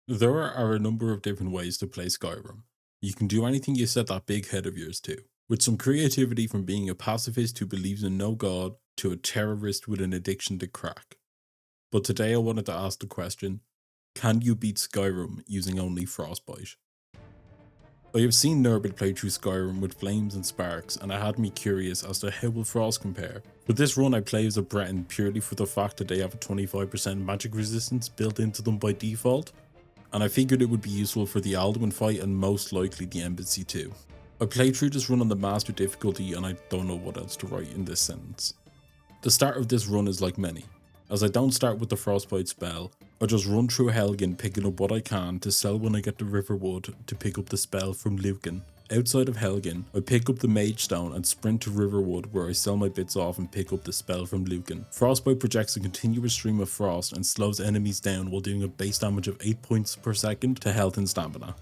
There are a number of different ways to play Skyrim. You can do anything you set that big head of yours to, with some creativity from being a pacifist who believes in no god to a terrorist with an addiction to crack. But today I wanted to ask the question, can you beat Skyrim using only Frostbite? I have seen Nerbit play through Skyrim with flames and sparks, and it had me curious as to how will Frost compare. For this run I play as a Breton purely for the fact that they have a 25% magic resistance built into them by default, and I figured it would be useful for the Alduin Fight and most likely the Embassy too. I played through this run on the master difficulty and I don't know what else to write in this sentence. The start of this run is like many, as I don't start with the Frostbite spell, I just run through Helgen picking up what I can to sell when I get to Riverwood to pick up the spell from Lucan. Outside of Helgen, I pick up the Mage Stone and sprint to Riverwood where I sell my bits off and pick up the spell from Lucan. Frostbite projects a continuous stream of frost and slows enemies down while doing a base damage of 8 points per second to health and stamina.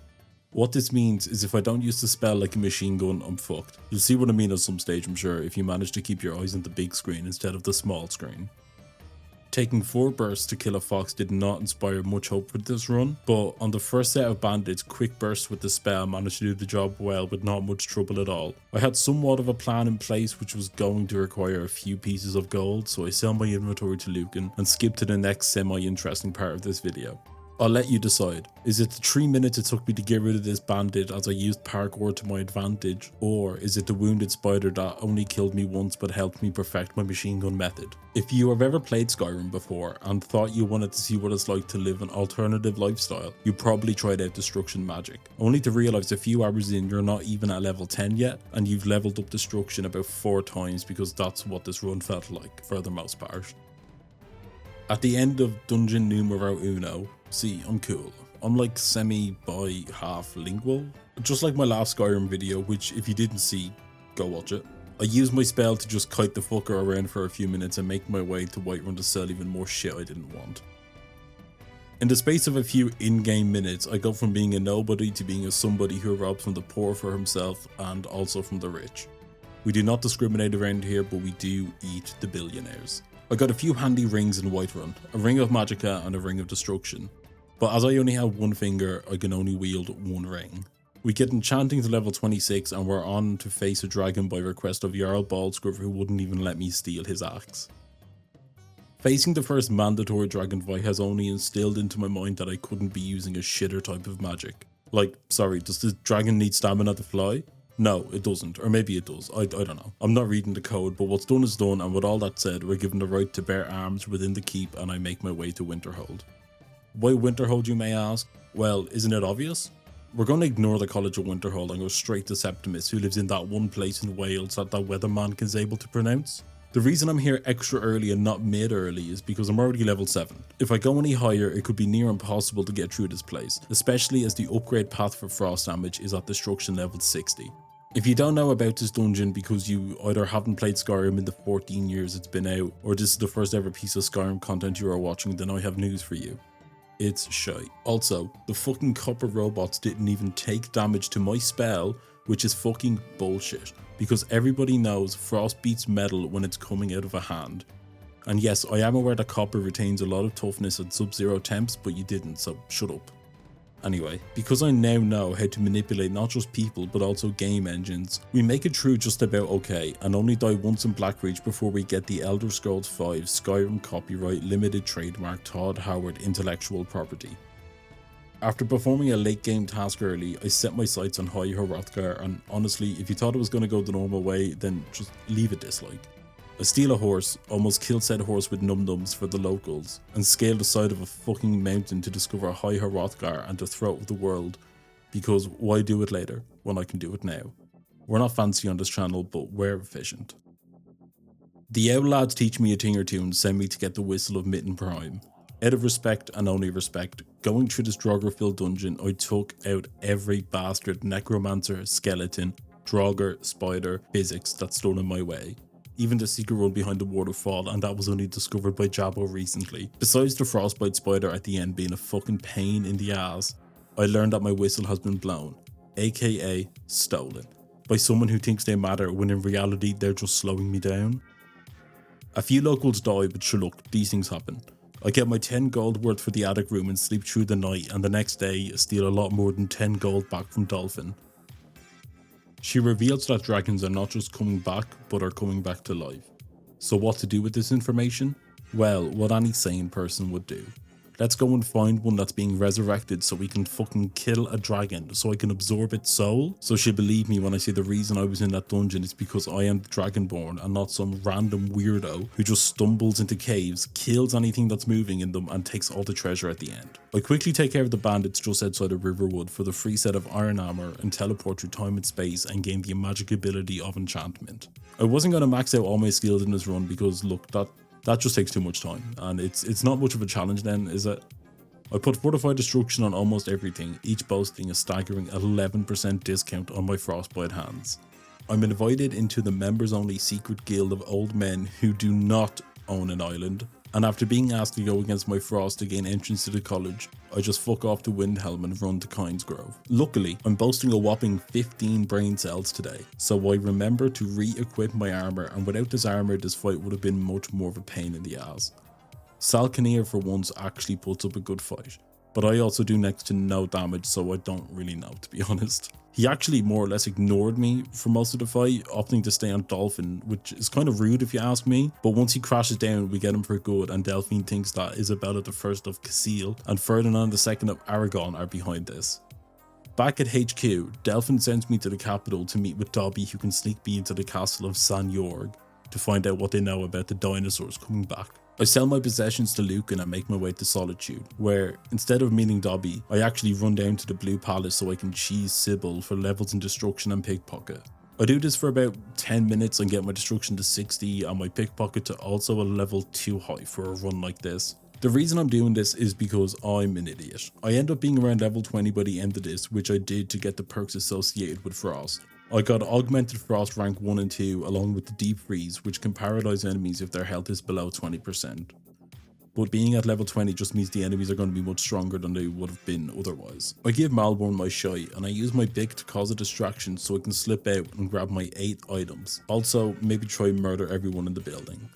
What this means is if I don't use the spell like a machine gun, I'm fucked. You'll see what I mean at some stage, I'm sure, if you manage to keep your eyes on the big screen instead of the small screen. Taking 4 bursts to kill a fox did not inspire much hope for this run, but on the first set of bandits, quick bursts with the spell managed to do the job well with not much trouble at all. I had somewhat of a plan in place which was going to require a few pieces of gold, so I sell my inventory to Lucan and skip to the next semi-interesting part of this video. I'll let you decide. Is it the 3 minutes it took me to get rid of this bandit as I used parkour to my advantage, or is it the wounded spider that only killed me once but helped me perfect my machine gun method? If you have ever played Skyrim before and thought you wanted to see what it's like to live an alternative lifestyle, you probably tried out Destruction Magic, only to realise a few hours in you're not even at level 10 yet and you've leveled up Destruction about 4 times because that's what this run felt like for the most part. At the end of Dungeon Numero Uno, see, I'm cool. I'm like semi-bi half lingual. Just like my last Skyrim video, which if you didn't see, go watch it. I used my spell to just kite the fucker around for a few minutes and make my way to Whiterun to sell even more shit I didn't want. In the space of a few in-game minutes, I go from being a nobody to being a somebody who robs from the poor for himself and also from the rich. We do not discriminate around here, but we do eat the billionaires. I got a few handy rings in Whiterun, a ring of magicka and a ring of destruction. But as I only have one finger, I can only wield one ring. We get enchanting to level 26 and we're on to face a dragon by request of Jarl Baldscriv who wouldn't even let me steal his axe. Facing the first mandatory dragon fight has only instilled into my mind that I couldn't be using a shitter type of magic. Like, sorry, does the dragon need stamina to fly? No, it doesn't, or maybe it does, I don't know. I'm not reading the code, but what's done is done, and with all that said, we're given the right to bear arms within the keep and I make my way to Winterhold. Why Winterhold, you may ask? Well, isn't it obvious? We're going to ignore the College of Winterhold and go straight to Septimus, who lives in that one place in Wales that weatherman is able to pronounce. The reason I'm here extra early and not mid early is because I'm already level 7. If I go any higher, it could be near impossible to get through this place, especially as the upgrade path for frost damage is at destruction level 60. If you don't know about this dungeon because you either haven't played Skyrim in the 14 years it's been out, or this is the first ever piece of Skyrim content you are watching, then I have news for you. It's shite. Also, the fucking copper robots didn't even take damage to my spell, which is fucking bullshit, because everybody knows frost beats metal when it's coming out of a hand. And yes, I am aware that copper retains a lot of toughness at sub-zero temps, but you didn't, so shut up. Anyway, because I now know how to manipulate not just people but also game engines, we make it through just about okay and only die once in Blackreach before we get the Elder Scrolls V Skyrim copyright limited trademark Todd Howard intellectual property. After performing a late game task early, I set my sights on High Hrothgar, and honestly, if you thought it was going to go the normal way, then just leave a dislike. I steal a horse, almost kill said horse with num-nums for the locals, and scale the side of a fucking mountain to discover High Hrothgar and the throat of the world, because why do it later when I can do it now? We're not fancy on this channel, but we're efficient. The owl lads teach me a thing or two and send me to get the whistle of Mitten Prime. Out of respect and only respect, going through this Draugr-filled dungeon, I took out every bastard necromancer, skeleton, Draugr, spider, physics that stood in my way. Even the secret run behind the waterfall, and that was only discovered by Jabbo recently. Besides the Frostbite spider at the end being a fucking pain in the ass, I learned that my whistle has been blown, aka stolen, by someone who thinks they matter when in reality they're just slowing me down. A few locals die, but sure look, these things happen. I get my 10 gold worth for the attic room and sleep through the night, and the next day steal a lot more than 10 gold back from Dolphin. She reveals that dragons are not just coming back, but are coming back to life. So what to do with this information? Well, what any sane person would do. Let's go and find one that's being resurrected so we can fucking kill a dragon so I can absorb its soul. So she'll believe me when I say the reason I was in that dungeon is because I am the Dragonborn and not some random weirdo who just stumbles into caves, kills anything that's moving in them and takes all the treasure at the end. I quickly take care of the bandits just outside of Riverwood for the free set of iron armor and teleport through time and space and gain the magic ability of enchantment. I wasn't going to max out all my skills in this run because look, that just takes too much time, and it's not much of a challenge then, is it? I put Fortified Destruction on almost everything, each boasting a staggering 11% discount on my Frostbite hands. I'm invited into the members only secret guild of old men who do not own an island, and after being asked to go against my Frost to gain entrance to the college, I just fuck off to Windhelm and run to Kynes Grove. Luckily, I'm boasting a whopping 15 brain cells today, so I remember to re-equip my armor, and without this armor this fight would have been much more of a pain in the ass. Salkanir for once actually puts up a good fight, but I also do next to no damage, so I don't really know, to be honest. He actually more or less ignored me for most of the fight, opting to stay on Dolphin, which is kind of rude if you ask me, but once he crashes down we get him for good, and Delphine thinks that Isabella the First of Castile and Ferdinand II of Aragon are behind this. Back at HQ, Delphin sends me to the capital to meet with Dobby, who can sneak me into the castle of San Jorg to find out what they know about the dinosaurs coming back. I sell my possessions to Lucan and make my way to Solitude, where, instead of meeting Dobby, I actually run down to the Blue Palace so I can cheese Sybil for levels in Destruction and Pickpocket. I do this for about 10 minutes and get my Destruction to 60 and my Pickpocket to also a level too high for a run like this. The reason I'm doing this is because I'm an idiot. I end up being around level 20 by the end of this, which I did to get the perks associated with Frost. I got Augmented Frost rank 1 and 2 along with the Deep Freeze, which can paralyze enemies if their health is below 20%. But being at level 20 just means the enemies are going to be much stronger than they would have been otherwise. I give Malborn my shite and I use my Bic to cause a distraction so I can slip out and grab my 8 items. Also, maybe try murder everyone in the building.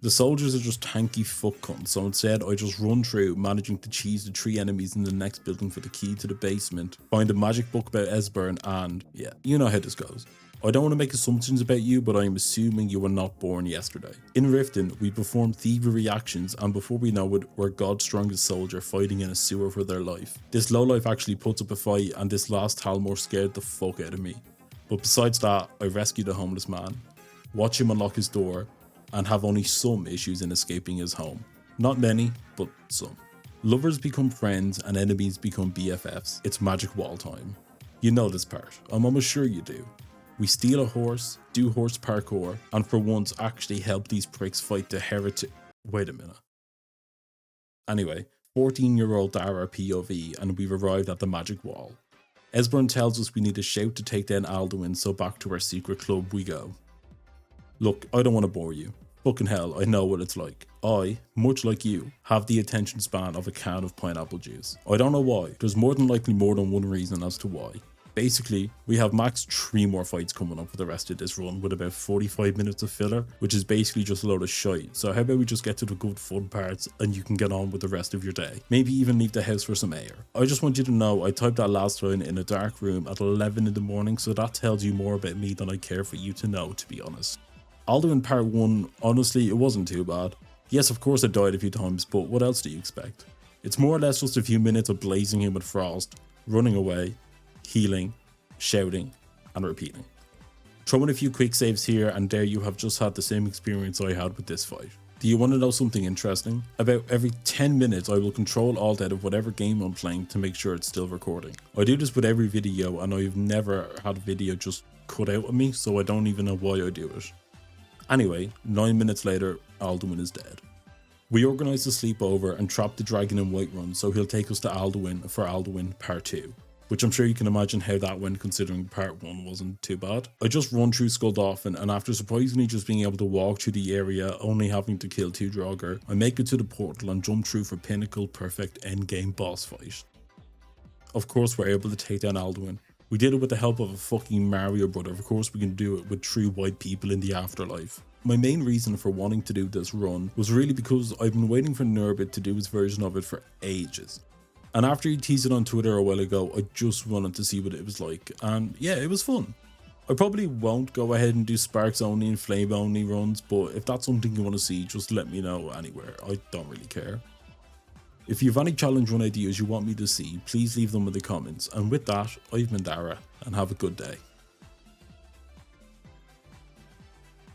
The soldiers are just tanky fuck cunts, so instead I just run through, managing to cheese the 3 enemies in the next building for the key to the basement, find a magic book about Esbern, and yeah, you know how this goes. I don't want to make assumptions about you, but I am assuming you were not born yesterday. In Riften, we perform thievery actions, and before we know it, we're God's strongest soldier fighting in a sewer for their life. This lowlife actually puts up a fight, and this last Talmor scared the fuck out of me. But besides that, I rescued a homeless man, watch him unlock his door, and have only some issues in escaping his home. Not many, but some. Lovers become friends and enemies become BFFs. It's magic wall time. You know this part, I'm almost sure you do. We steal a horse, do horse parkour, and for once actually help these pricks fight the heretic. Wait a minute. Anyway, 14-year-old Dara POV, and we've arrived at the magic wall. Esbern tells us we need to shout to take down Alduin, so back to our secret club we go. Look, I don't want to bore you. Fucking hell, I know what it's like. I, much like you, have the attention span of a can of pineapple juice. I don't know why, there's more than likely more than one reason as to why. Basically, we have max 3 more fights coming up for the rest of this run with about 45 minutes of filler, which is basically just a load of shite. So how about we just get to the good fun parts and you can get on with the rest of your day. Maybe even leave the house for some air. I just want you to know I typed that last line in a dark room at 11 in the morning, so that tells you more about me than I care for you to know, to be honest. Alduin Part 1, honestly, it wasn't too bad. Yes, of course I died a few times, but what else do you expect? It's more or less just a few minutes of blazing him with Frost, running away, healing, shouting, and repeating. Throw in a few quick saves here and there you have just had the same experience I had with this fight. Do you want to know something interesting? About every 10 minutes I will control Alt out of whatever game I'm playing to make sure it's still recording. I do this with every video and I've never had a video just cut out of me, so I don't even know why I do it. Anyway, 9 minutes later, Alduin is dead. We organise the sleepover and trap the dragon in Whiterun so he'll take us to Alduin for Alduin Part 2. Which I'm sure you can imagine how that went considering Part 1 wasn't too bad. I just run through Skulldolphin and after surprisingly just being able to walk through the area, only having to kill 2 Draugr, I make it to the portal and jump through for pinnacle perfect endgame boss fight. Of course we're able to take down Alduin. We did it with the help of a fucking Mario brother, of course we can do it with 3 white people in the afterlife. My main reason for wanting to do this run was really because I've been waiting for Nerbit to do his version of it for ages. And after he teased it on Twitter a while ago, I just wanted to see what it was like, and yeah, it was fun. I probably won't go ahead and do sparks only and flame only runs, but if that's something you want to see, just let me know anywhere, I don't really care. If you have any challenge run ideas you want me to see, please leave them in the comments, and with that, I've been Dara, and have a good day.